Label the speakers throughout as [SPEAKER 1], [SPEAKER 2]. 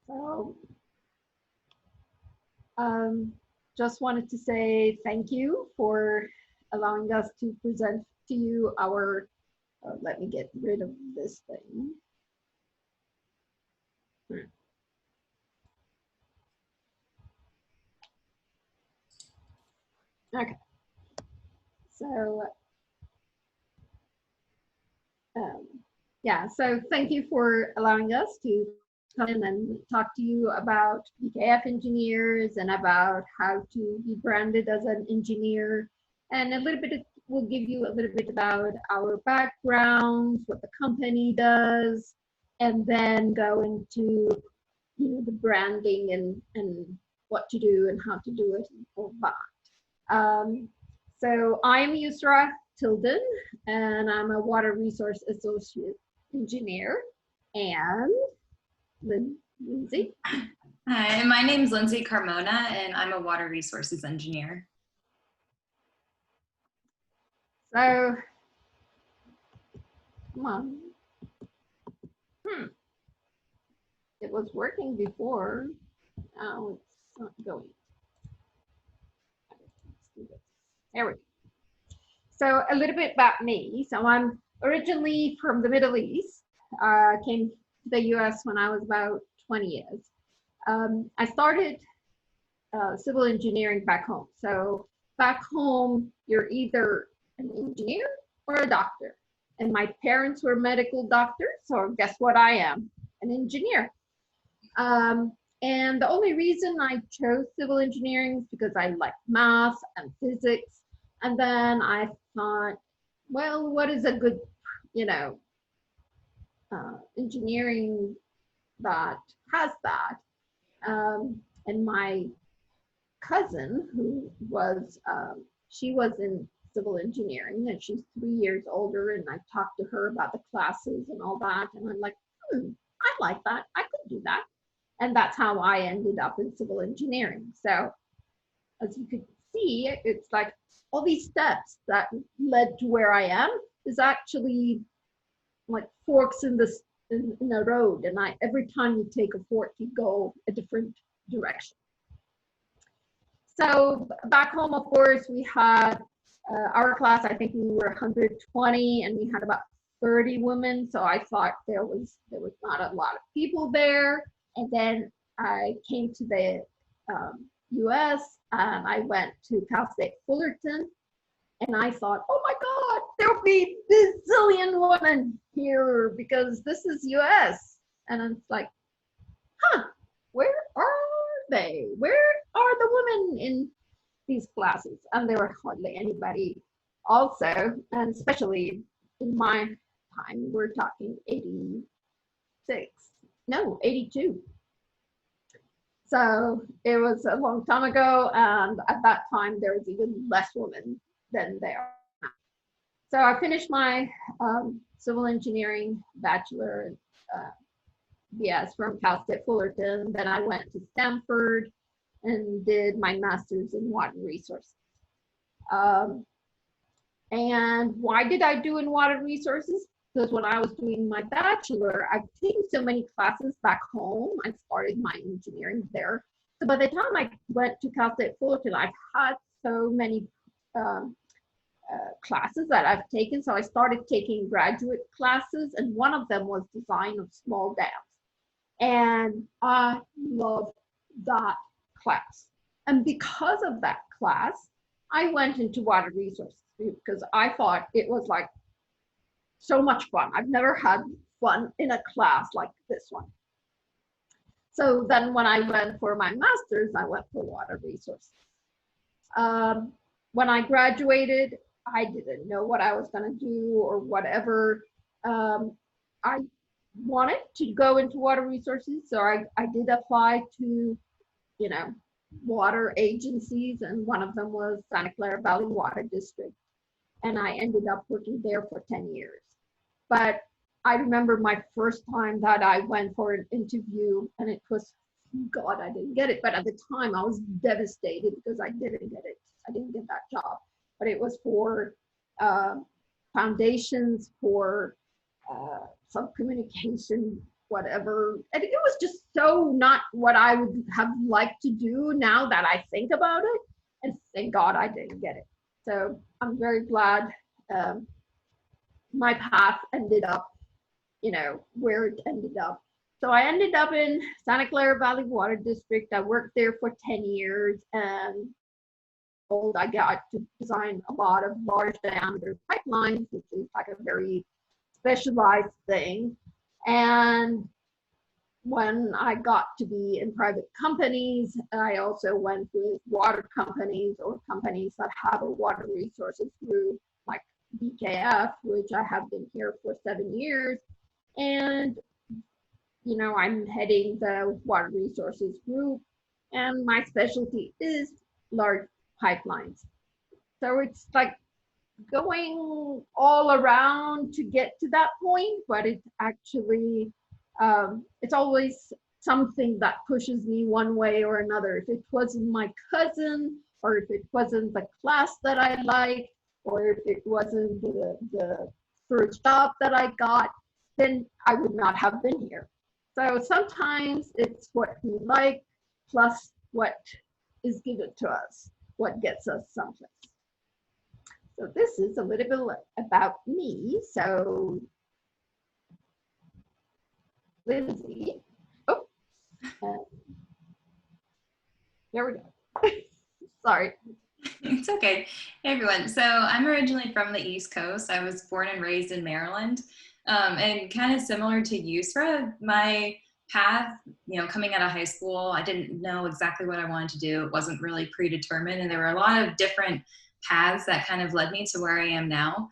[SPEAKER 1] So just wanted to say thank you for allowing us to present to you our, let me get rid of this thing. Okay, so yeah, so thank you for allowing us to come in and talk to you about BKF Engineers and about how to be branded as an engineer, and a little bit we'll give you a little bit about our backgrounds, what the company does, and then go into the branding and what to do and how to do it and all that. So I'm Yousra Tilden, and I'm a water resource associate engineer. And Lindsay.
[SPEAKER 2] Hi, my name's Lindsay Carmona, and I'm a water resources engineer.
[SPEAKER 1] So, come on. It was working before. Now it's not going. Let's do this. There we go. So a little bit about me. So I'm originally from the Middle East. Came to the US when I was about 20 years. I started civil engineering back home. So back home, you're either an engineer or a doctor. And my parents were medical doctors, so guess what I am? An engineer. And the only reason I chose civil engineering is because I like math and physics. And then I thought, well, what is a good, engineering that has that? And my cousin, who was, she was in civil engineering, and she's 3 years older, and I talked to her about the classes and all that, and I'm like, I like that, I could do that. And that's how I ended up in civil engineering. So as you could see, it's like all these steps that led to where I am is actually like forks in the road, and every time you take a fork, you go a different direction. So back home, of course, we had our class. I think we were 120, and we had about 30 women. So I thought there was not a lot of people there. And then I came to the U.S. and I went to Cal State Fullerton, and I thought, oh my God, there'll be bazillion women here because this is U.S. And it's like, where are they? Where are the women in these classes? And there were hardly anybody also, and especially in my time, we're talking 82. So it was a long time ago, and at that time there was even less women than there are now. So I finished my civil engineering bachelor BS from Cal State Fullerton. Then I went to Stanford and did my master's in water resources. And why did I do in water resources? Because when I was doing my bachelor, I've taken so many classes back home. I started my engineering there. So by the time I went to Cal State Fullerton, I've had so many classes that I've taken. So I started taking graduate classes, and one of them was design of small dams. And I loved that class. And because of that class, I went into water resources because I thought it was like so much fun. I've never had fun in a class like this one. So then when I went for my master's, I went for water resources. When I graduated, I didn't know what I was going to do or whatever. I wanted to go into water resources, so I did apply to, water agencies, and one of them was Santa Clara Valley Water District, and I ended up working there for 10 years. But I remember my first time that I went for an interview, and it was, God, I didn't get it. But at the time, I was devastated because I didn't get it. I didn't get that job. But it was for foundations for some communication, whatever. And it was just so not what I would have liked to do now that I think about it. And thank God I didn't get it. So I'm very glad my path ended up, where it ended up. So I ended up in Santa Clara Valley Water District. I worked there for 10 years and I got to design a lot of large diameter pipelines, which is like a very specialized thing. And when I got to be in private companies, I also went with water companies or companies that have a water resources group like BKF, which I have been here for 7 years. And, I'm heading the water resources group, and my specialty is large pipelines. So it's like going all around to get to that point, but it's actually, it's always something that pushes me one way or another. If it wasn't my cousin, or if it wasn't the class that I like, or if it wasn't the first job that I got, then I would not have been here. So sometimes it's what we like plus what is given to us, what gets us someplace. So this is a little bit about me. So Lindsay, oh, there we go. Sorry.
[SPEAKER 2] It's okay. Hey everyone. So I'm originally from the East Coast. I was born and raised in Maryland. And kind of similar to Yousra, my path, coming out of high school, I didn't know exactly what I wanted to do. It wasn't really predetermined. And there were a lot of different paths that kind of led me to where I am now.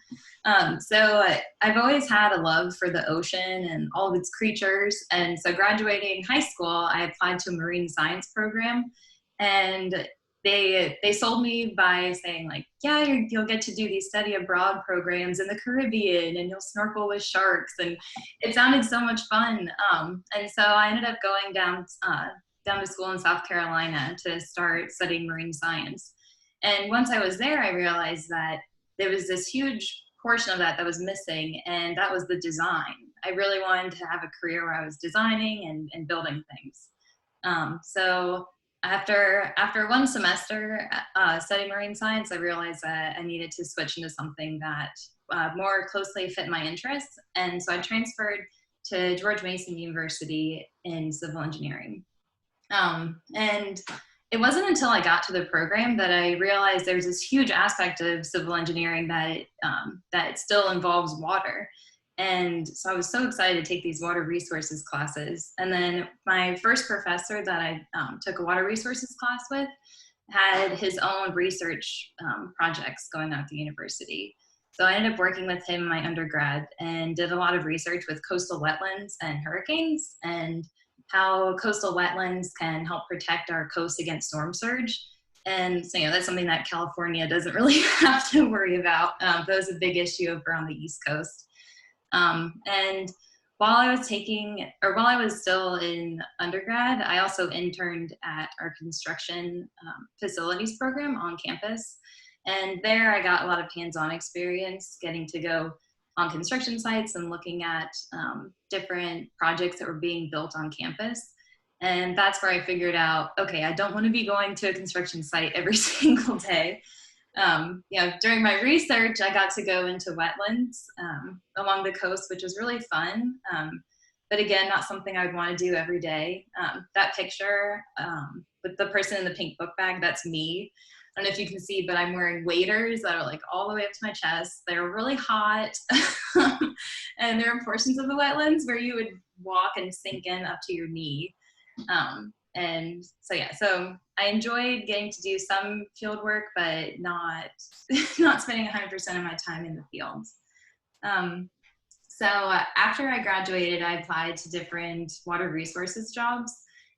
[SPEAKER 2] So I've always had a love for the ocean and all of its creatures. And so graduating high school, I applied to a marine science program, and they sold me by saying like, yeah, you'll get to do these study abroad programs in the Caribbean and you'll snorkel with sharks. And it sounded so much fun. And so I ended up going down to school in South Carolina to start studying marine science. And once I was there, I realized that there was this huge portion of that was missing, and that was the design. I really wanted to have a career where I was designing and building things. So after one semester studying marine science, I realized that I needed to switch into something that more closely fit my interests. And so I transferred to George Mason University in civil engineering. And it wasn't until I got to the program that I realized there's this huge aspect of civil engineering that still involves water. And so I was so excited to take these water resources classes. And then my first professor that I took a water resources class with had his own research projects going on at the university. So I ended up working with him in my undergrad and did a lot of research with coastal wetlands and hurricanes, and how coastal wetlands can help protect our coast against storm surge. And so, that's something that California doesn't really have to worry about. That was a big issue over on the East Coast. And while I was still in undergrad, I also interned at our construction facilities program on campus. And there I got a lot of hands-on experience getting to go on construction sites and looking at different projects that were being built on campus. And that's where I figured out, okay, I don't want to be going to a construction site every single day. During my research, I got to go into wetlands along the coast, which was really fun. But again, not something I would want to do every day. That picture with the person in the pink book bag, that's me. I don't know if you can see, but I'm wearing waders that are like all the way up to my chest. They're really hot. And there are portions of the wetlands where you would walk and sink in up to your knee. And so I enjoyed getting to do some field work, but not spending 100% of my time in the fields. So after I graduated, I applied to different water resources jobs.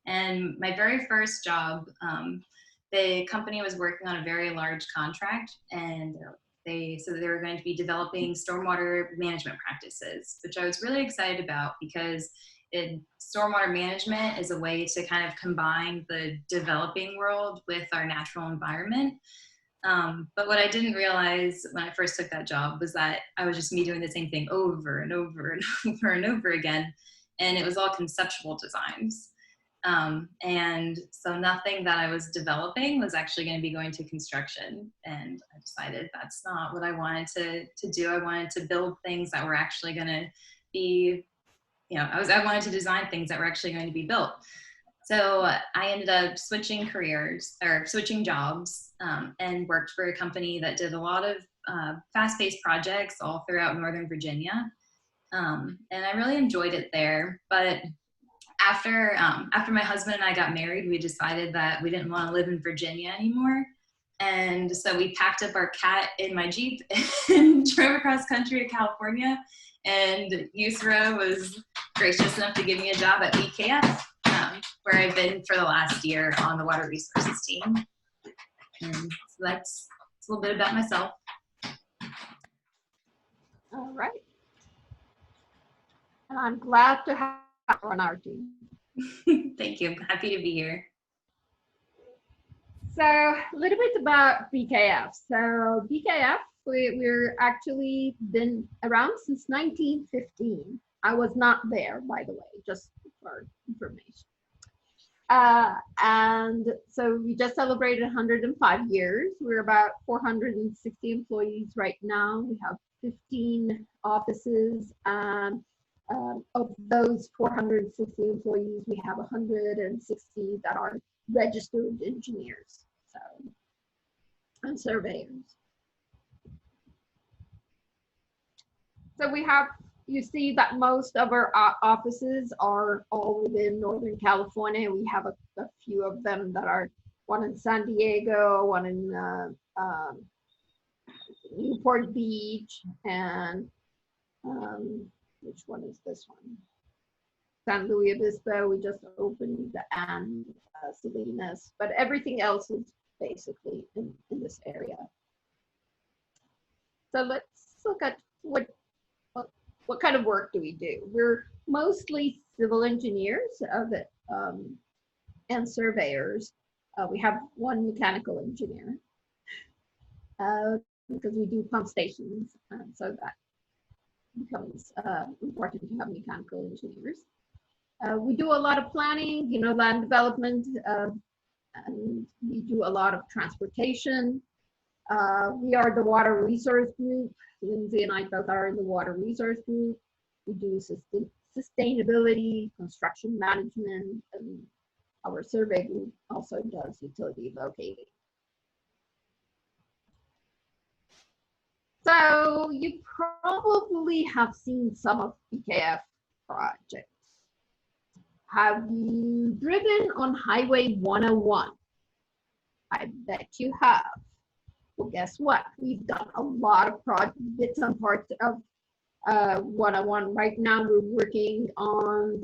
[SPEAKER 2] And my very first job, the company was working on a very large contract, and they were going to be developing stormwater management practices, which I was really excited about because stormwater management is a way to kind of combine the developing world with our natural environment. But what I didn't realize when I first took that job was that I was just me doing the same thing over and over and over and over again. And it was all conceptual designs. And so nothing that I was developing was actually going to be going to construction. And I decided that's not what I wanted to do. I wanted to build things that were actually going to be, I wanted to design things that were actually going to be built. So I ended up switching jobs, and worked for a company that did a lot of fast-paced projects all throughout Northern Virginia. And I really enjoyed it there. But after my husband and I got married, we decided that we didn't want to live in Virginia anymore. And so we packed up our cat in my Jeep and drove across country to California. And Yousra was gracious enough to give me a job at BKF, where I've been for the last year on the water resources team. And so that's a little bit about myself.
[SPEAKER 1] All right. And I'm glad to have you on our team.
[SPEAKER 2] Thank you. I'm happy to be here.
[SPEAKER 1] So a little bit about BKF. So BKF, we're actually been around since 1915. I was not there, by the way, just for information. And so we just celebrated 105 years. We're about 460 employees right now. We have 15 offices, and of those 460 employees, we have 160 that are registered engineers, and surveyors. So we have, you see that most of our offices are all within Northern California. We have a few of them that are, one in San Diego, one in Newport Beach, and which one is this one? San Luis Obispo, we just opened, and Salinas, but everything else is basically in this area. So let's look at what kind of work do we do? We're mostly civil engineers and surveyors. We have one mechanical engineer because we do pump stations, so that becomes important to have mechanical engineers. We do a lot of planning, land development, and we do a lot of transportation. We are the water resource group. Lindsay and I both are in the water resource group. We do sustainability, construction management, and our survey group also does utility locating. So you probably have seen some of BKF projects. Have you driven on Highway 101? I bet you have. Well, guess what? We've done a lot of bits and parts of 101. Right now, we're working on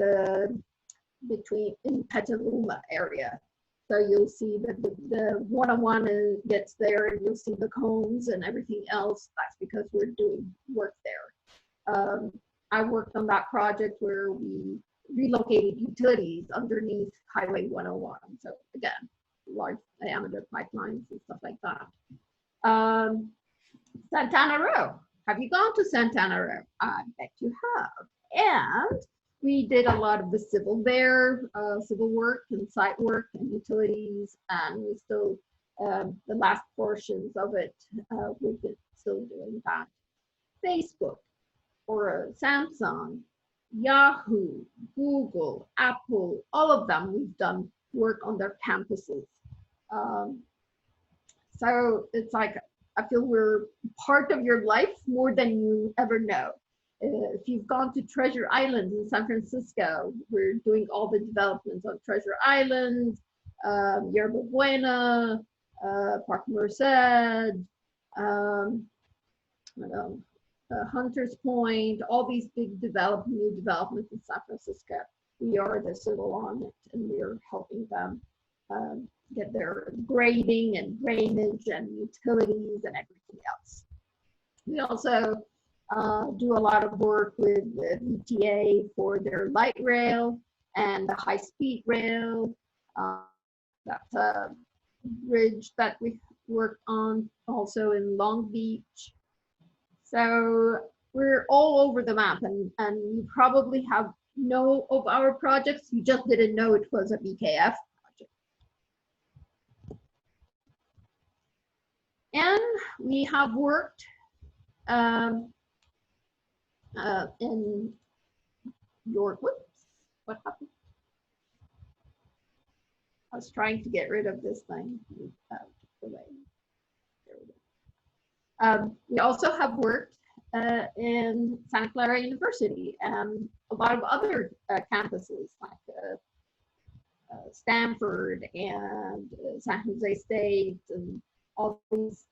[SPEAKER 1] in Petaluma area. So you'll see that the 101 gets there, and you'll see the cones and everything else. That's because we're doing work there. I worked on that project where we relocated utilities underneath Highway 101. So again, large diameter pipelines and stuff like that. Santana Row. Have you gone to Santana Row? I bet you have. And we did a lot of the civil there, civil work and site work and utilities, and we still, the last portions of it, we've been still doing that. Facebook, or Samsung, Yahoo, Google, Apple, all of them, we've done work on their campuses. So it's like, I feel we're part of your life more than you ever know. If you've gone to Treasure Island in San Francisco, we're doing all the developments on Treasure Island, Yerba Buena, Park Merced, Hunters Point, all these big new developments in San Francisco. We are the civil on it, and we are helping them get their grading and drainage and utilities and everything else. We also do a lot of work with the VTA for their light rail and the high-speed rail. That's bridge that we worked on also in Long Beach. So we're all over the map, and you probably have know of our projects. You just didn't know it was a BKF project. And we have worked in York. Whoops, what happened? I was trying to get rid of this thing. We also have worked in Santa Clara University and a lot of other campuses like Stanford and San Jose State and all these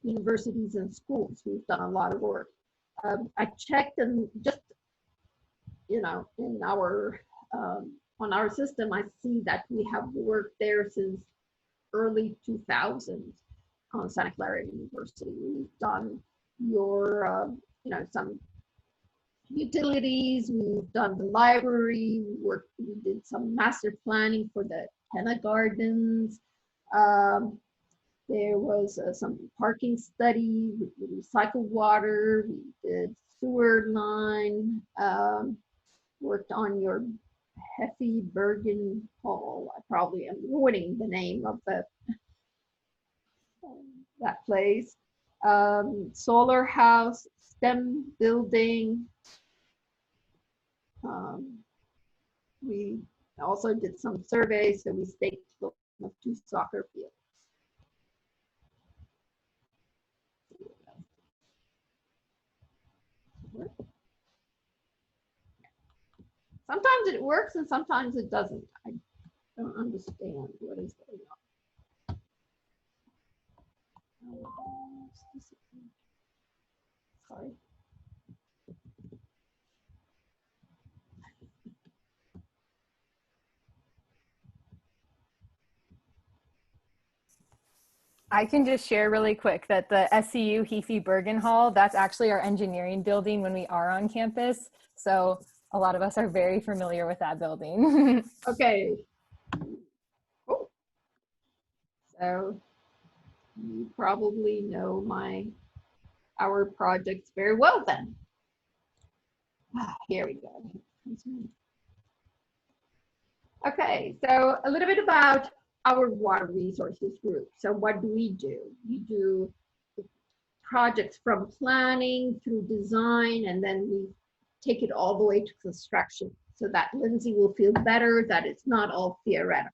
[SPEAKER 1] universities and schools. We've done a lot of work. I checked, and just, you know, in our on our system, I see that we have worked there since early 2000s on Santa Clara University. We've done your, you know, some utilities. We've done the library. We did some master planning for the Henna Gardens. There was some parking study. We recycled water. We did sewer line. Worked on your Heffy Bergen Hall. I probably am ruining the name of the that place. Solar house, STEM building. We also did some surveys, so we staked 2 soccer fields. Sometimes it works and sometimes it doesn't. I don't understand what is going on. Sorry.
[SPEAKER 3] I can just share really quick that the SCU Heffy Bergen Hall, that's actually our engineering building when we are on campus. So a lot of us are very familiar with that building.
[SPEAKER 1] Okay. Oh. So you probably know our projects very well then. Here we go. Okay, so a little bit about our water resources group. So what do? We do projects from planning through design, and then we take it all the way to construction so that Lindsay will feel better that it's not all theoretical.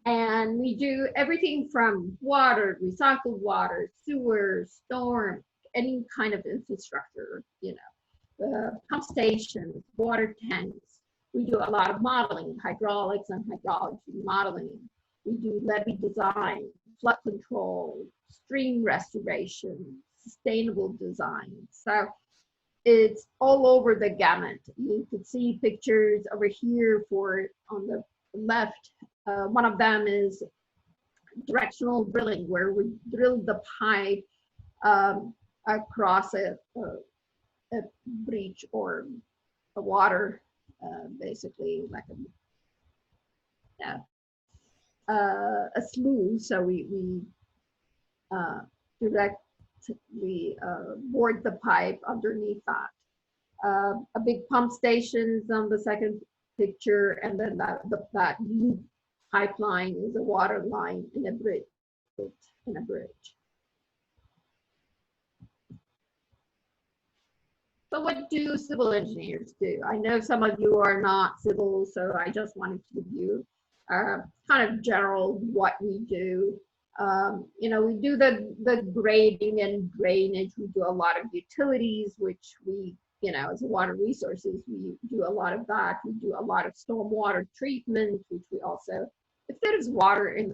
[SPEAKER 1] And we do everything from water, recycled water, sewer, storm, any kind of infrastructure, you know, pump stations, water tanks. We do a lot of modeling, hydraulics and hydrology modeling. We do levee design, flood control, stream restoration, sustainable design. So it's all over the gamut. You could see pictures over here on the left. One of them is directional drilling, where we drilled the pipe across a breach or a water, basically like a sluice. So we directly bored the pipe underneath that. A big pump station is on the second picture, and then that pipeline is a water line in a bridge. So what do civil engineers do? I know some of you are not civil, so I just wanted to give you kind of general what we do. You know, we do the grading and drainage. We do a lot of utilities, which we, you know, as water resources, we do a lot of that. We do a lot of stormwater treatment, which we also, if there is water in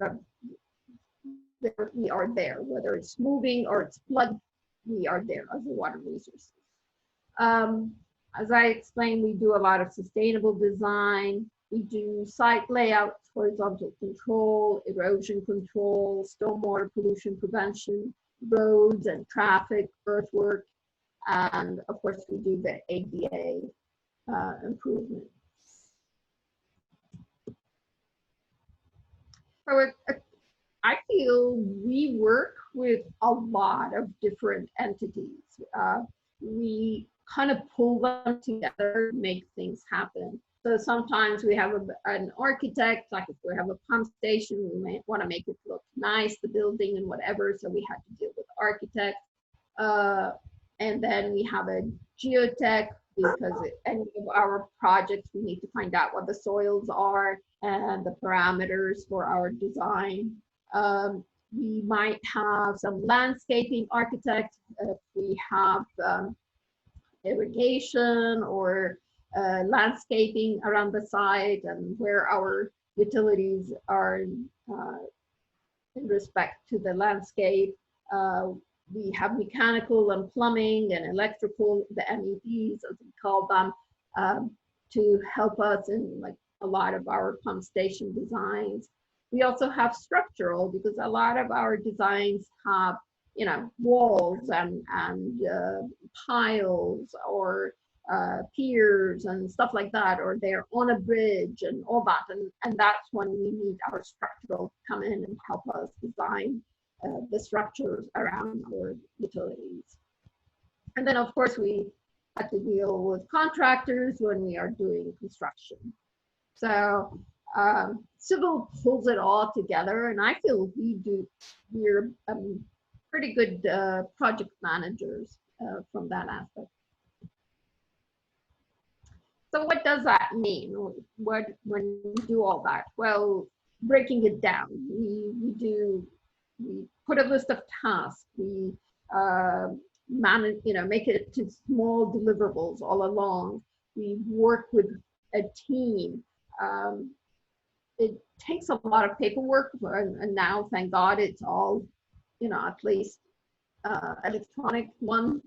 [SPEAKER 1] we are there, whether it's moving or it's flood, we are there as a water resources. As I explained, we do a lot of sustainable design. We do site layouts, horizontal control, erosion control, stormwater pollution prevention, roads and traffic, earthwork, and of course we do the ADA improvements. I feel we work with a lot of different entities. We kind of pull them together, make things happen. So sometimes we have an architect, like if we have a pump station, we may want to make it look nice, the building and whatever. So we had to deal with architects. And then we have a geotech, because any of our projects, we need to find out what the soils are and the parameters for our design. We might have some landscaping architect if we have irrigation or landscaping around the site and where our utilities are in respect to the landscape. We have mechanical and plumbing and electrical, the MEPs as we call them, to help us in like a lot of our pump station designs. We also have structural, because a lot of our designs have, you know, walls and piles or piers and stuff like that, or they're on a bridge and all that. And that's when we need our structural to come in and help us design the structures around our utilities. And then of course we have to deal with contractors when we are doing construction. So civil pulls it all together, and I feel we're pretty good project managers from that aspect. So what does that mean? What, when we do all that? Well, breaking it down, we put a list of tasks. We manage, you know, make it to small deliverables all along. We work with a team. It takes a lot of paperwork, and now, thank God, it's all, you know, at least electronic one.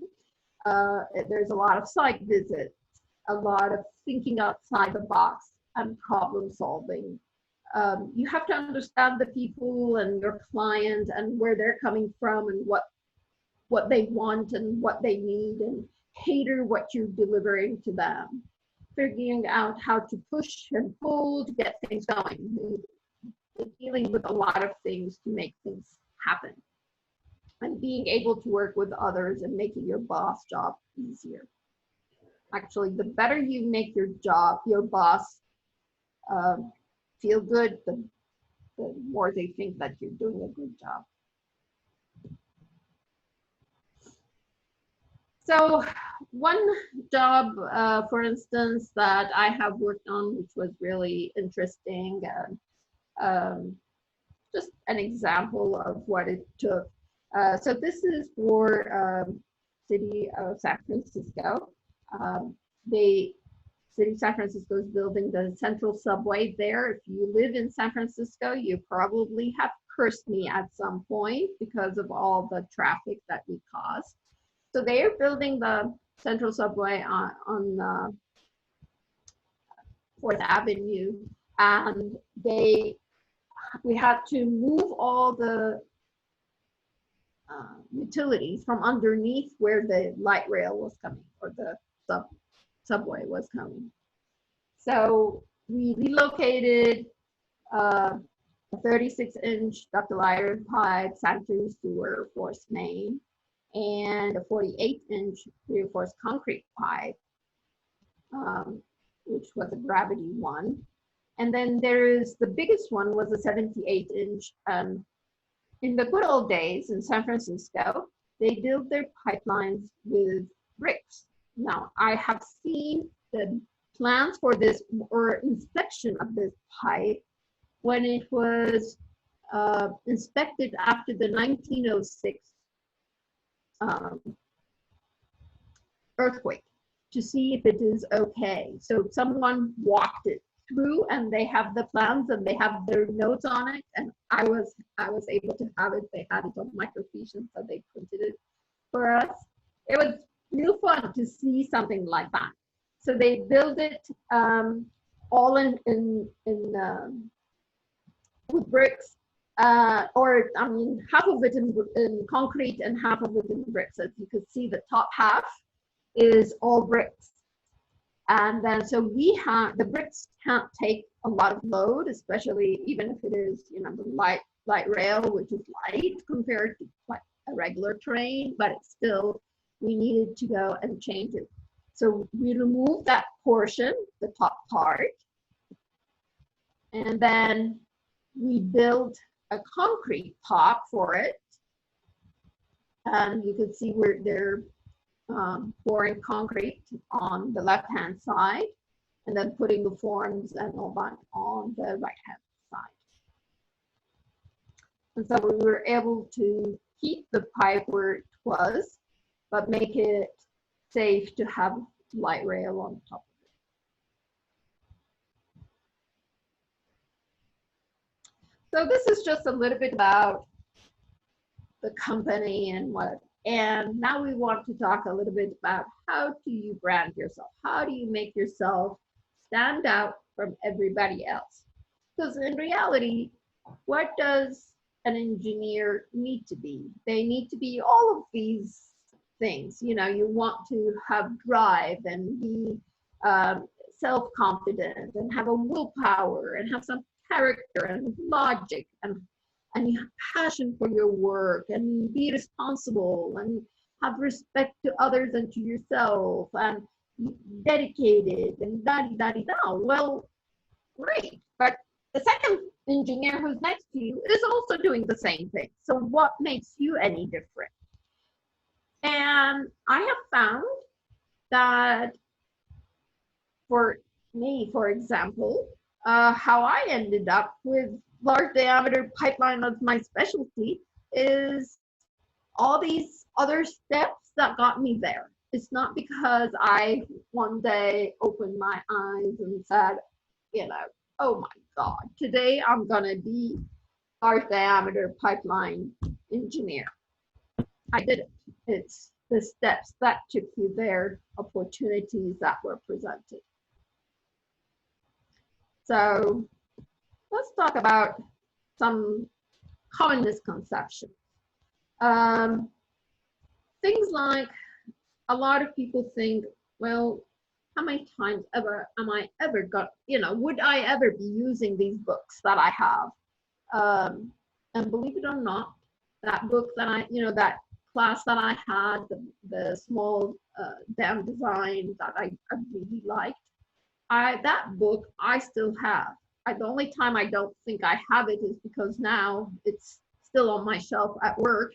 [SPEAKER 1] There's a lot of site visits, a lot of thinking outside the box and problem solving. You have to understand the people and your client and where they're coming from and what they want and what they need, and cater what you're delivering to them. Figuring out how to push and pull to get things going. Dealing with a lot of things to make things happen. And being able to work with others and making your boss job easier. Actually, the better you make your boss feel good, the more they think that you're doing a good job. So one job, for instance, that I have worked on, which was really interesting, just an example of what it took. So this is for City of San Francisco. City of San Francisco is building the central subway there. If you live in San Francisco, you probably have cursed me at some point because of all the traffic that we cause. So they are building the central subway on 4th Avenue, and we had to move all the utilities from underneath where the light rail was coming, or the subway was coming. So we relocated a 36-inch ductile iron pipe, sanitary sewer, forced main, and a 48-inch reinforced concrete pipe, which was a gravity one. And then there's the biggest one was a 78-inch. In the good old days in San Francisco, they built their pipelines with bricks. Now, I have seen the plans for this, or inspection of this pipe, when it was inspected after the 1906 earthquake, to see if it is okay. So someone walked it through, and they have the plans and they have their notes on it, and I was able to have it. They had it on microfiche, so they printed it for us. It was real fun to see something like that. So they built it all in with bricks, or I mean, half of it in concrete and half of it in bricks. As you can see, the top half is all bricks. And then, so we have, the bricks can't take a lot of load, especially even if it is, you know, the light rail, which is light compared to like a regular train, but it's still, we needed to go and change it. So we removed that portion, the top part, and then we built a concrete top for it. And you can see where they're pouring concrete on the left-hand side, and then putting the forms and all that on the right-hand side. And so we were able to keep the pipe where it was, but make it safe to have light rail on top of it. So this is just a little bit about the company and now we want to talk a little bit about how do you brand yourself? How do you make yourself stand out from everybody else? Because in reality, what does an engineer need to be? They need to be all of these things. You know, you want to have drive and be self-confident and have a willpower and have some character and logic and you have passion for your work and be responsible and have respect to others and to yourself and dedicated and da-di-da-di-da. Well, great. But the second engineer who's next to you is also doing the same thing. So what makes you any different? And I have found that for me, for example, how I ended up with large diameter pipeline as my specialty is all these other steps that got me there. It's not because I one day opened my eyes and said, you know, oh my God, today I'm gonna be large diameter pipeline engineer. I did it. It's the steps that took you there, opportunities that were presented. So let's talk about some common misconceptions. Things like a lot of people think, well, how many times ever am I ever got, you know, would I ever be using these books that I have? And believe it or not, that book that I, you know, that class that I had, the small dam design that I really liked, that book I still have. The only time I don't think I have it is because now it's still on my shelf at work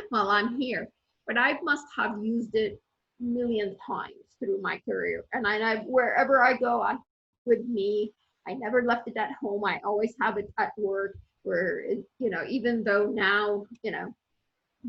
[SPEAKER 1] while I'm here. But I must have used it a million times through my career. And wherever I go, with me. I never left it at home. I always have it at work where, you know, even though now, you know,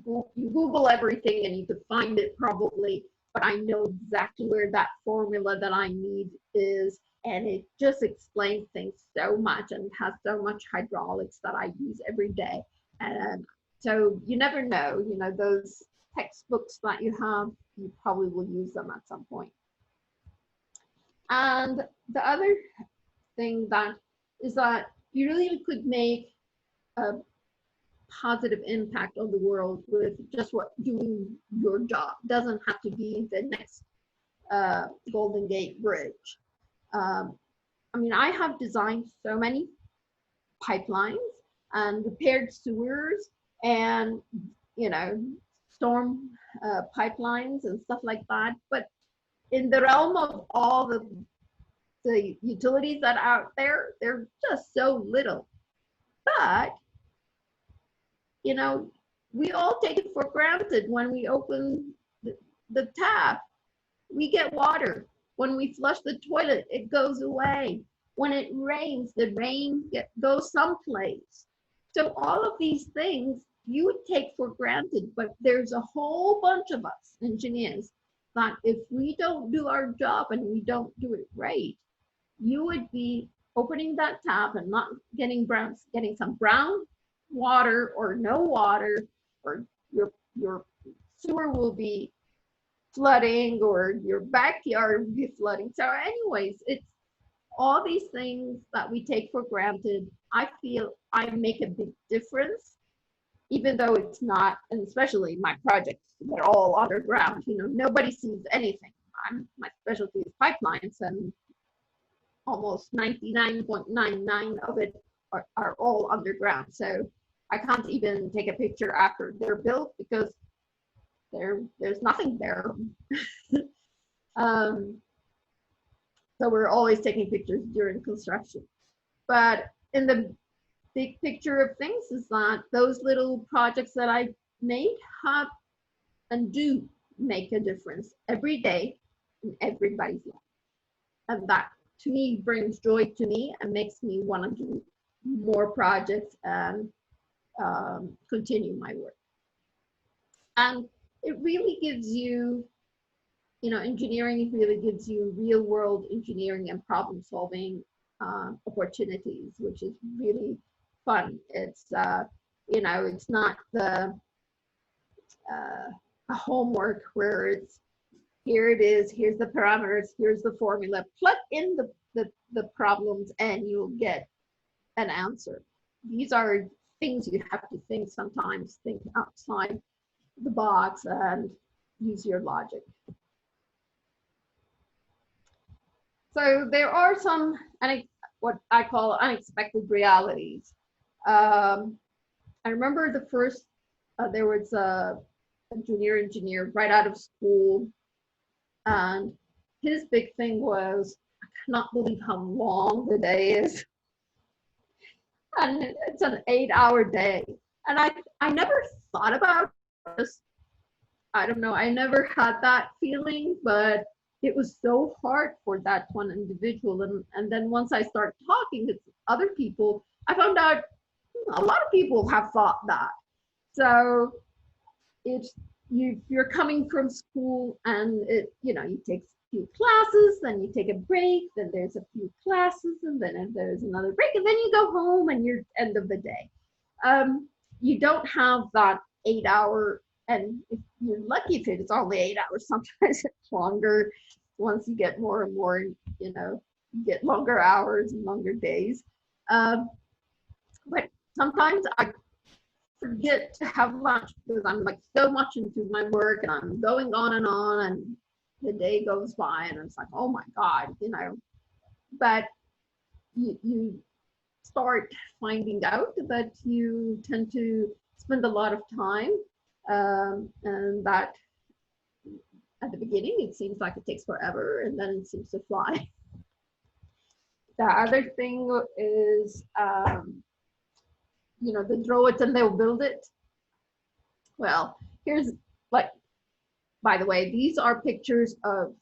[SPEAKER 1] you Google everything and you could find it probably, but I know exactly where that formula that I need is. And it just explains things so much and has so much hydraulics that I use every day. And so you never know, you know, those textbooks that you have, you probably will use them at some point. And the other thing that is that you really could make a positive impact on the world with just doing your job. Doesn't have to be the next Golden Gate Bridge. I mean, I have designed so many pipelines and repaired sewers and, you know, storm pipelines and stuff like that. But in the realm of all the utilities that are out there, they're just so little. But, you know, we all take it for granted when we open the tap. We get water. When we flush the toilet, it goes away. When it rains, the rain goes someplace. So all of these things you would take for granted, but there's a whole bunch of us engineers that if we don't do our job and we don't do it right, you would be opening that tap and not getting some brown water or no water, or your sewer will be flooding or your backyard will be flooding. So anyways, it's all these things that we take for granted. I feel I make a big difference, even though it's not, and especially my projects, they're all underground, you know, nobody sees anything. My specialty is pipelines, and almost 99.99 of it are all underground. So I can't even take a picture after they're built because there's nothing there. So we're always taking pictures during construction. But in the big picture of things is that those little projects that I make have and do make a difference every day in everybody's life. And that to me brings joy to me and makes me want to do more projects and continue my work. And it really gives you, engineering really gives you real world engineering and problem solving opportunities, which is really fun. It's, it's not the homework where it's, here it is, here's the parameters, here's the formula, plug in the problems and you'll get an answer. These are things you have to think sometimes, think outside the box and use your logic. So there are some, what I call unexpected realities. I remember the first, there was a junior engineer right out of school, and his big thing was, I cannot believe how long the day is. And it's an 8-hour day. And I never thought about this. I don't know, I never had that feeling, but it was so hard for that one individual. And then once I started talking to other people, I found out a lot of people have thought that. So it's, you're coming from school and you take a few classes, then you take a break, then there's a few classes, and then there's another break, and then you go home and you're end of the day. You don't have that 8-hour, and if you're lucky if it's only 8 hours, sometimes it's longer. Once you get more and more, you get longer hours and longer days. But sometimes I forget to have lunch because I'm like so much into my work and I'm going on and the day goes by and it's like, oh my God, but you start finding out that you tend to spend a lot of time and that at the beginning it seems like it takes forever and then it seems to fly. The other thing is they draw it and they'll build it. Well, here's by the way, these are pictures of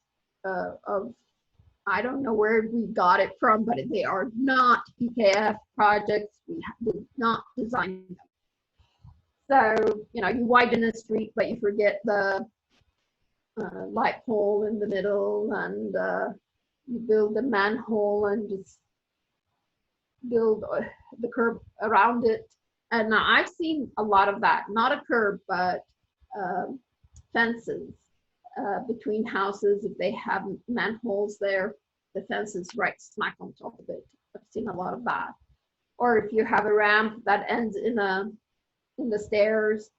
[SPEAKER 1] I don't know where we got it from, but they are not BKF projects. We did not design them. So, you widen the street, but you forget the light pole in the middle, and you build a manhole and just build the curb around it. And I've seen a lot of that, not a curb, but fences between houses. If they have manholes there, the fence is right smack on top of it. I've seen a lot of that. Or if you have a ramp that ends in the stairs,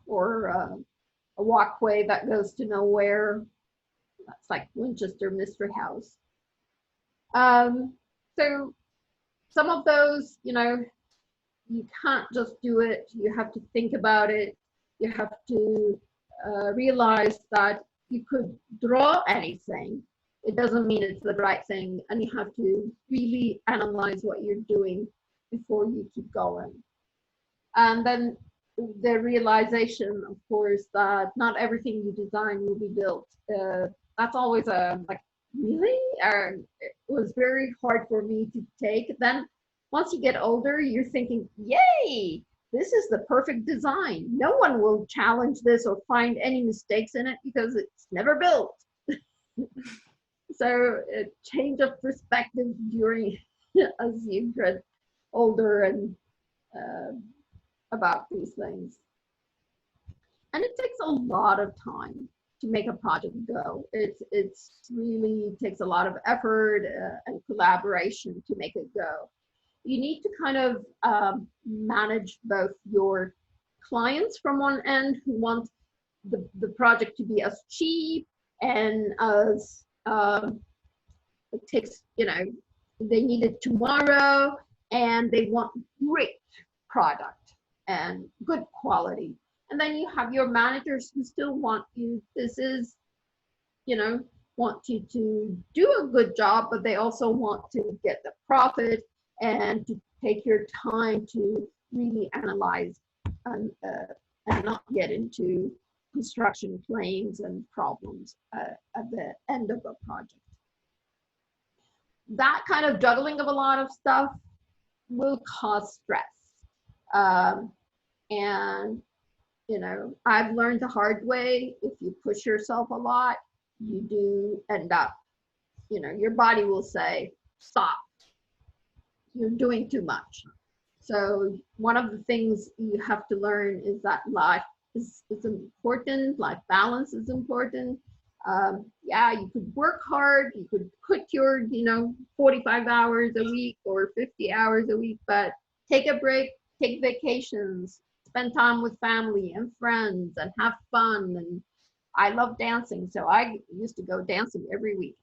[SPEAKER 1] or a walkway that goes to nowhere. That's like Winchester Mystery House. So some of those, you can't just do it. You have to think about it. You have to realize that you could draw anything. It doesn't mean it's the right thing. And you have to really analyze what you're doing before you keep going. And then the realization, of course, that not everything you design will be built. That's always like, really? It was very hard for me to take. Then once you get older, you're thinking, yay, this is the perfect design. No one will challenge this or find any mistakes in it because it's never built. So a change of perspective during as you get older and about these things. And it takes a lot of time to make a project go. It's really takes a lot of effort and collaboration to make it go. You need to kind of manage both your clients from one end who want the project to be as cheap and as it takes, you know, they need it tomorrow and they want great product and good quality. And then you have your managers who still want you, this is, you know, want you to do a good job, but they also want to get the profit and to take your time to really analyze and not get into construction claims and problems at the end of a project. That kind of juggling of a lot of stuff will cause stress. And, you know, I've learned the hard way, if you push yourself a lot, you do end up, you know, your body will say, stop, you're doing too much. So one of the things you have to learn is that life is important, life balance is important. Yeah, you could work hard, you could put your, you know, 45 hours a week or 50 hours a week, but take a break, take vacations, spend time with family and friends and have fun. And I love dancing, so I used to go dancing every week.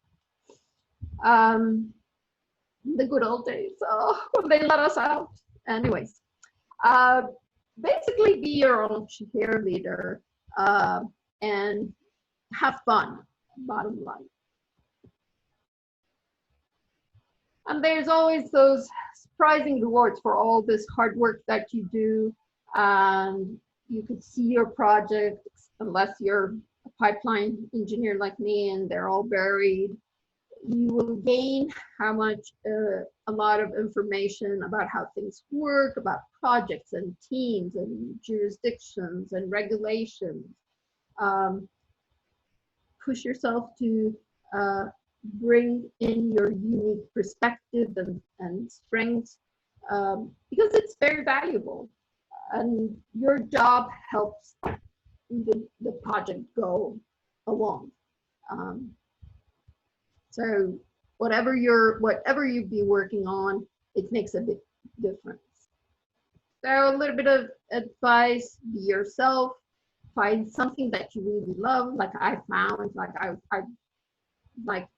[SPEAKER 1] The good old days, when they let us out. Anyways, basically be your own cheerleader and have fun, bottom line. And there's always those surprising rewards for all this hard work that you do. And you could see your project, unless you're a pipeline engineer like me and they're all buried, you will gain a lot of information about how things work, about projects and teams and jurisdictions and regulations. Push yourself to bring in your unique perspective and strengths, because it's very valuable. And your job helps the project go along. So whatever you be working on, it makes a big difference. So a little bit of advice: be yourself. Find something that you really love. Like I found, like I like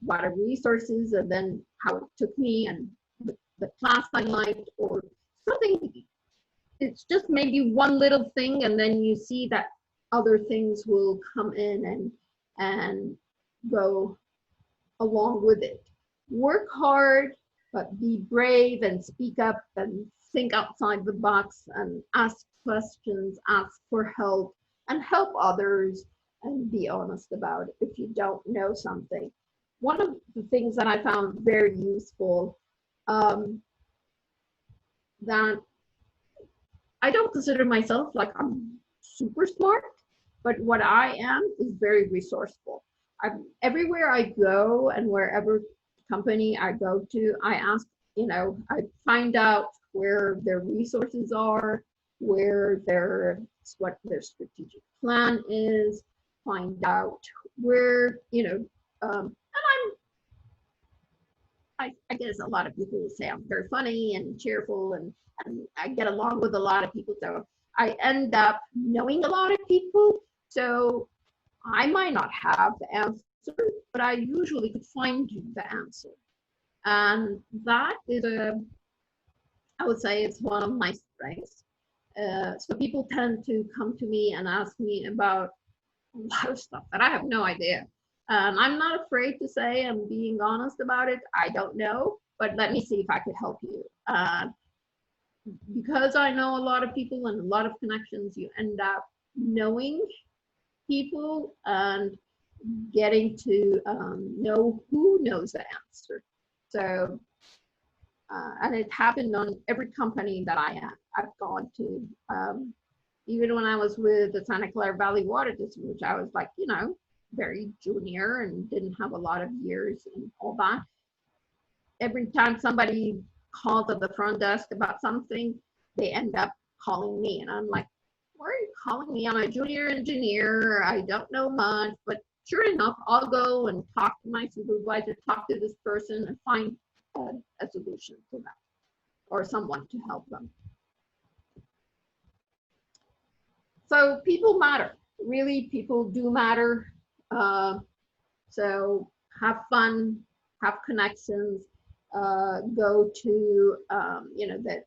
[SPEAKER 1] water resources, and then how it took me, and the class I liked, or something. It's just maybe one little thing, and then you see that other things will come in and go along with it. Work hard, but be brave and speak up and think outside the box and ask questions, ask for help, and help others, and be honest about it if you don't know something. One of the things that I found very useful, that I don't consider myself like I'm super smart, but what I am is very resourceful. Everywhere I go and wherever company I go to, I ask, you know, I find out where their resources are, what their strategic plan is, find out where, you know, and I guess a lot of people will say I'm very funny and cheerful, and I get along with a lot of people, so I end up knowing a lot of people. So I might not have the answer, but I usually could find you the answer. And that is I would say it's one of my strengths. So people tend to come to me and ask me about a lot of stuff that I have no idea. I'm not afraid to say I'm being honest about it. I don't know, but let me see if I could help you. Because I know a lot of people and a lot of connections, you end up knowing people and getting to know who knows the answer. So, and it happened on every company that I've gone to. Even when I was with the Santa Clara Valley Water District, which I was like, you know, very junior and didn't have a lot of years and all that. Every time somebody calls at the front desk about something, they end up calling me, and I'm like, why are you calling me? I'm a junior engineer. I don't know much, but sure enough, I'll go and talk to my supervisor, talk to this person, and find a solution to that, or someone to help them. So people matter. Really, people do matter. So have fun, have connections, go to, you know, that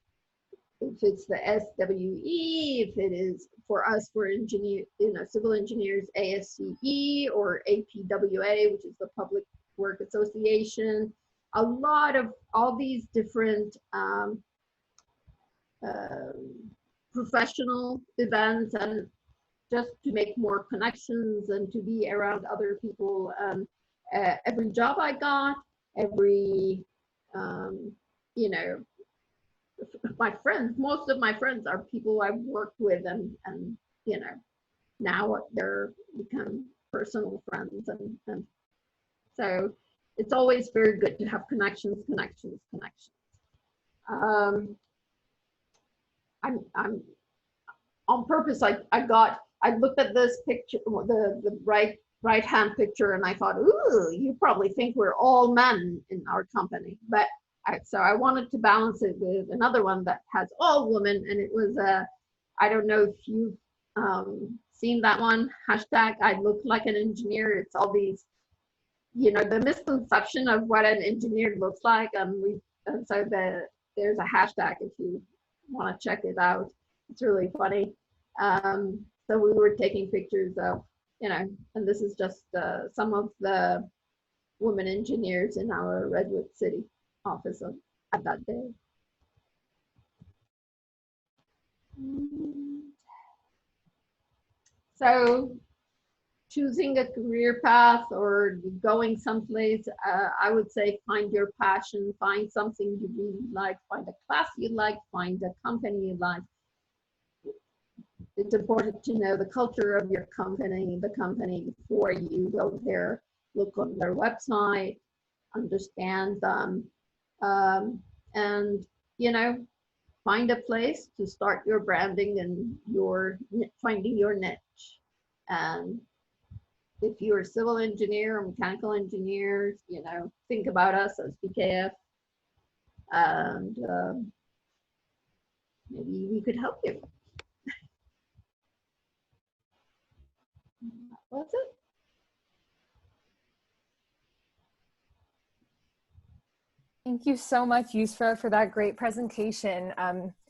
[SPEAKER 1] if it's the SWE, if it is for us, for engineer, you know, civil engineers, ASCE or APWA, which is the Public Work Association, a lot of all these different professional events, and just to make more connections and to be around other people. Every job I got, every, you know, my friends, most of my friends are people I've worked with, and you know, now they're become personal friends, and so it's always very good to have connections. I'm on purpose. I looked at this picture, the right hand picture, and I thought, ooh, you probably think we're all men in our company, but so I wanted to balance it with another one that has all women, and it was I don't know if you've seen that one, hashtag I look like an engineer. It's all these, you know, the misconception of what an engineer looks like, and so there's a hashtag if you want to check it out. It's really funny. So we were taking pictures of, you know, and this is just some of the women engineers in our Redwood City office at that day. So choosing a career path or going someplace, I would say find your passion, find something you really like, find a class you like, find a company you like. It's important to know the culture of your company, the company before you go there. Look on their website, understand them, and, you know, find a place to start your branding and finding your niche. And if you're a civil engineer or mechanical engineers, you know, think about us as BKF, and maybe we could help you. That's it.
[SPEAKER 3] Thank you so much, Yousra, for that great presentation.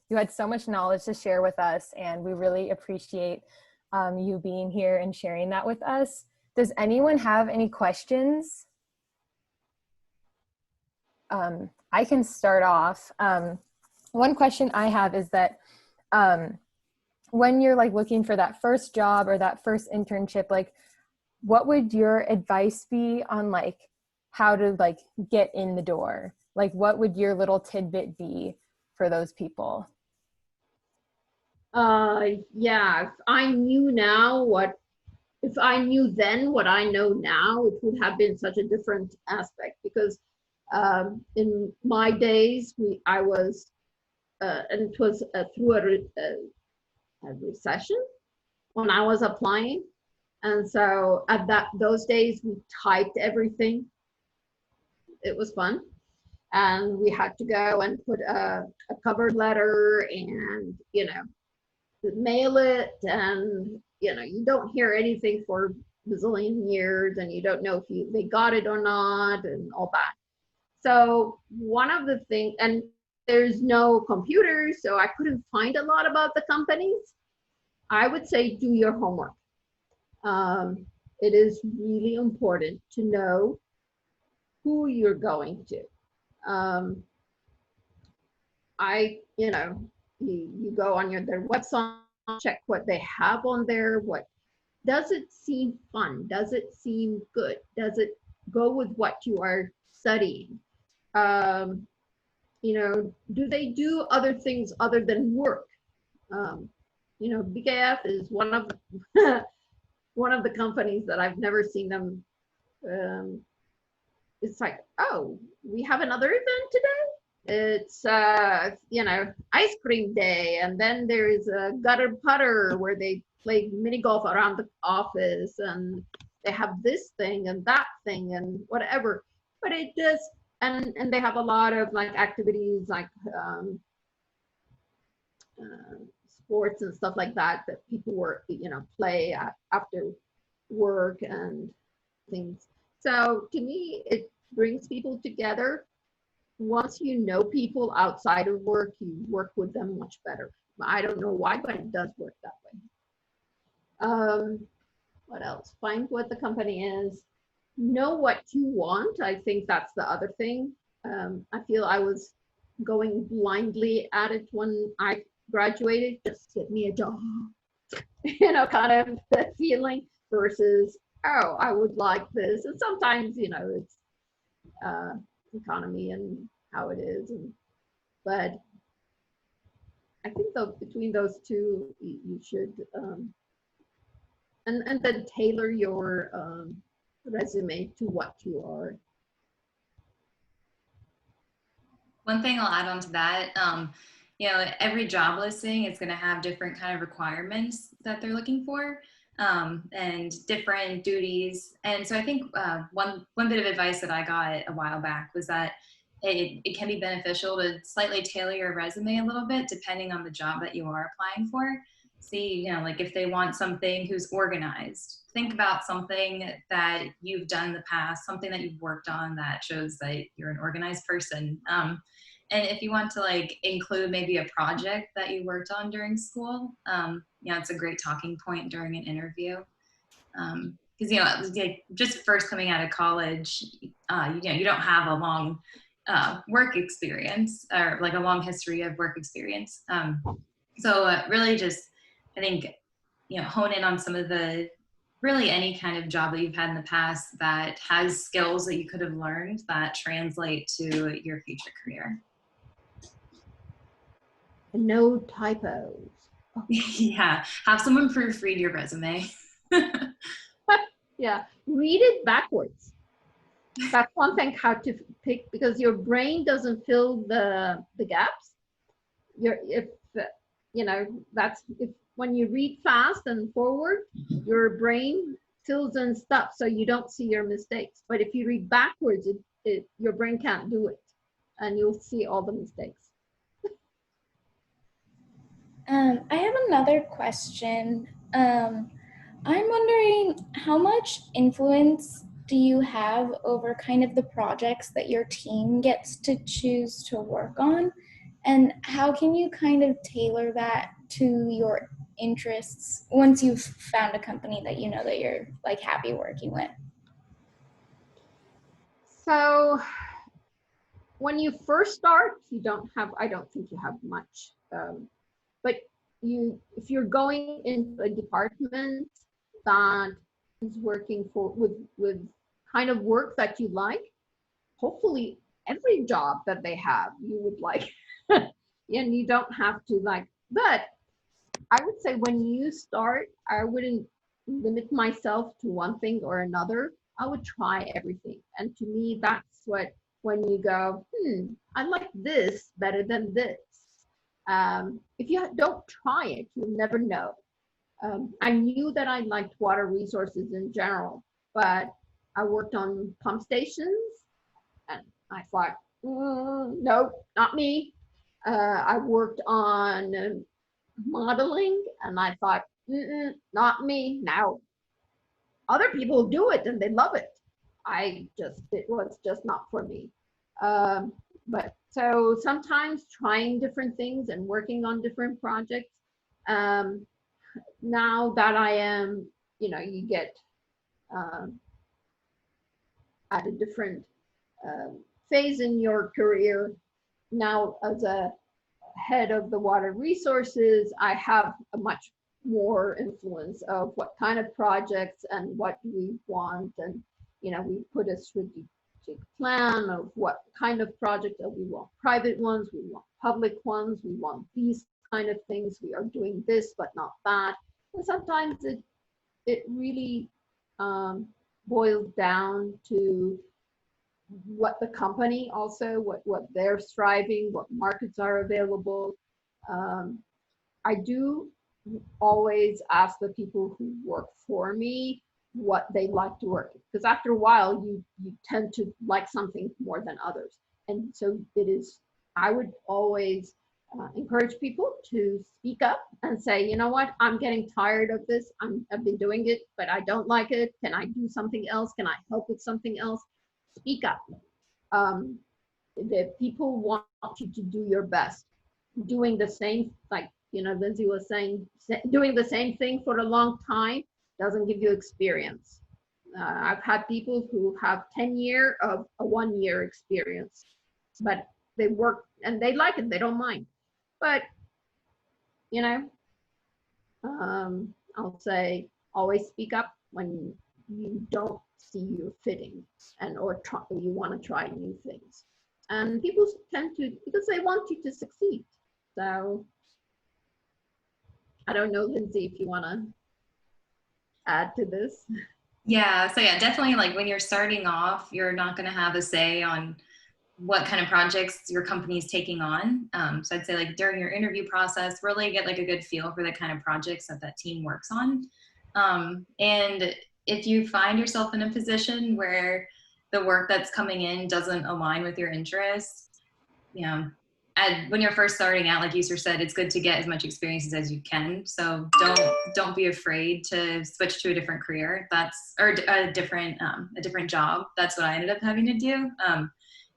[SPEAKER 3] You had so much knowledge to share with us, and we really appreciate you being here and sharing that with us. Does anyone have any questions? I can start off. One question I have is that when you're like looking for that first job or that first internship, like what would your advice be on like how to like get in the door? Like what would your little tidbit be for those people?
[SPEAKER 1] Yeah, if I knew then what I know now, it would have been such a different aspect, because in my days, I was, and it was through a recession when I was applying. And so at those days, we typed everything. It was fun. And we had to go and put a cover letter and, you know, mail it, and, you know, you don't hear anything for a bazillion years, and you don't know if they got it or not, and all that. So one of the things, and there's no computers, so I couldn't find a lot about the companies. I would say do your homework. It is really important to know who you're going to. You know, you go on their website, check what they have on there. What does it seem fun? Does it seem good? Does it go with what you are studying? You know, do they do other things other than work? You know, BKF is one of one of the companies that I've never seen them. It's like, oh, we have another event today. It's you know, ice cream day, and then there's a gutter putter where they play mini golf around the office, and they have this thing and that thing and whatever. But it does, and they have a lot of like activities like sports and stuff like that people play after work and things. So to me, it brings people together. Once you know people outside of work, you work with them much better. I don't know why, but it does work that way. What else? Find what the company is. Know what you want. I think that's the other thing. I feel I was going blindly at it when I graduated. Just get me a job, kind of that feeling versus, oh, I would like this. And sometimes, it's economy and how it is. But I think though between those two, you should, and then tailor your resume to what you are.
[SPEAKER 2] One thing I'll add on to that, every job listing is going to have different kind of requirements that they're looking for, and different duties. And so I think one bit of advice that I got a while back was that it can be beneficial to slightly tailor your resume a little bit depending on the job that you are applying for. See, like if they want something who's organized, think about something that you've done in the past, something that you've worked on that shows that you're an organized person. And if you want to include maybe a project that you worked on during school, it's a great talking point during an interview. Because just first coming out of college, you don't have a long work experience or a long history of work experience. So really just, I think, hone in on some of really any kind of job that you've had in the past that has skills that you could have learned that translate to your future career.
[SPEAKER 1] No typos.
[SPEAKER 2] Yeah, have someone proofread your resume.
[SPEAKER 1] Yeah, read it backwards. That's one thing how to pick, because your brain doesn't fill the gaps. When you read fast and forward, your brain fills in stuff so you don't see your mistakes. But if you read backwards, your brain can't do it, and you'll see all the mistakes.
[SPEAKER 4] I have another question. I'm wondering, how much influence do you have over kind of the projects that your team gets to choose to work on? And how can you kind of tailor that to your interests once you've found a company that you know that you're happy working with?
[SPEAKER 1] So when you first start, I don't think you have much. But if you're going into a department that is working with kind of work that you like, hopefully every job that they have you would like, and you don't have to but I would say when you start, I wouldn't limit myself to one thing or another. I would try everything. And to me, that's when you go, I like this better than this. If you don't try it, you'll never know. I knew that I liked water resources in general, but I worked on pump stations and I thought, no, not me. I worked on modeling and I thought, not me. Now, other people do it and they love it. It was just not for me. But so sometimes trying different things and working on different projects. Now that I am, you get at a different phase in your career. Now, as a head of the water resources, I have a much more influence of what kind of projects and what we want. And, we put a strategic plan of what kind of project that we want. Private ones, we want public ones, we want these kind of things. We are doing this, but not that. And sometimes it really boils down to what the company also, what they're striving, what markets are available. I do always ask the people who work for me what they like to work, because after a while you tend to like something more than others. And so I would always encourage people to speak up and say, you know what, I'm getting tired of this. I've been doing it, but I don't like it. Can I do something else? Can I help with something else? Speak up. The people want you to do your best. Doing the same, like, Lindsay was saying, doing the same thing for a long time doesn't give you experience. I've had people who have 10 years of a 1 year experience, but they work and they like it, they don't mind. But, I'll say always speak up when you don't see you fitting or you want to try new things. And people tend to, because they want you to succeed. So I don't know, Lindsay, if you want to add to this.
[SPEAKER 2] Yeah, so yeah, definitely, like when you're starting off, you're not going to have a say on what kind of projects your company is taking on. So I'd say, like, during your interview process, really get like a good feel for the kind of projects that team works on. And if you find yourself in a position where the work that's coming in doesn't align with your interests, and when you're first starting out, like Yousra said, it's good to get as much experiences as you can. So don't be afraid to switch to a different career. Or a different job. That's what I ended up having to do.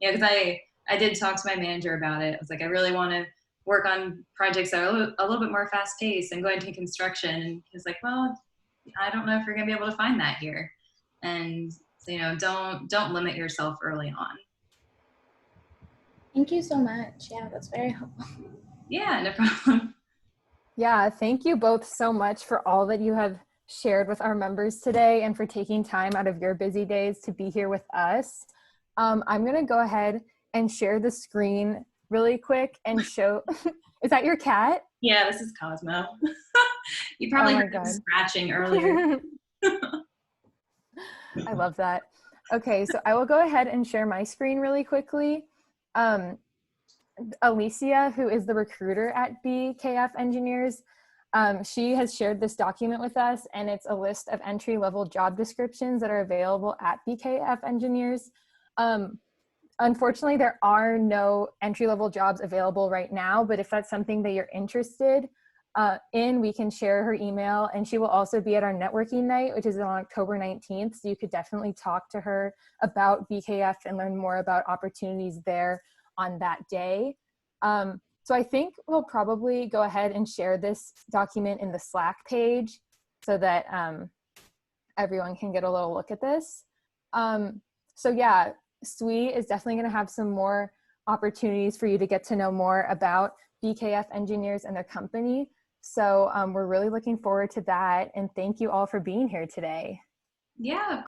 [SPEAKER 2] Because I did talk to my manager about it. I was like, I really want to work on projects that are a little bit more fast paced and go into construction. And he was like, well, I don't know if you're gonna be able to find that here. And so, don't limit yourself early on.
[SPEAKER 4] Thank you so much. Yeah, that's very helpful.
[SPEAKER 2] Yeah, no problem.
[SPEAKER 3] Yeah, thank you both so much for all that you have shared with our members today and for taking time out of your busy days to be here with us. I'm going to go ahead and share the screen really quick and show. Is that your cat?
[SPEAKER 2] Yeah, this is Cosmo. You probably heard him scratching earlier.
[SPEAKER 3] I love that. Okay, so I will go ahead and share my screen really quickly. Alicia, who is the recruiter at BKF Engineers, she has shared this document with us, and it's a list of entry-level job descriptions that are available at BKF Engineers. Unfortunately, there are no entry-level jobs available right now, but if that's something that you're interested in, we can share her email, and she will also be at our networking night, which is on October 19th, so you could definitely talk to her about BKF and learn more about opportunities there on that day. So I think we'll probably go ahead and share this document in the Slack page so that everyone can get a little look at this. So yeah, SWE is definitely going to have some more opportunities for you to get to know more about BKF Engineers and their company. So we're really looking forward to that. And thank you all for being here today.
[SPEAKER 2] Yeah, of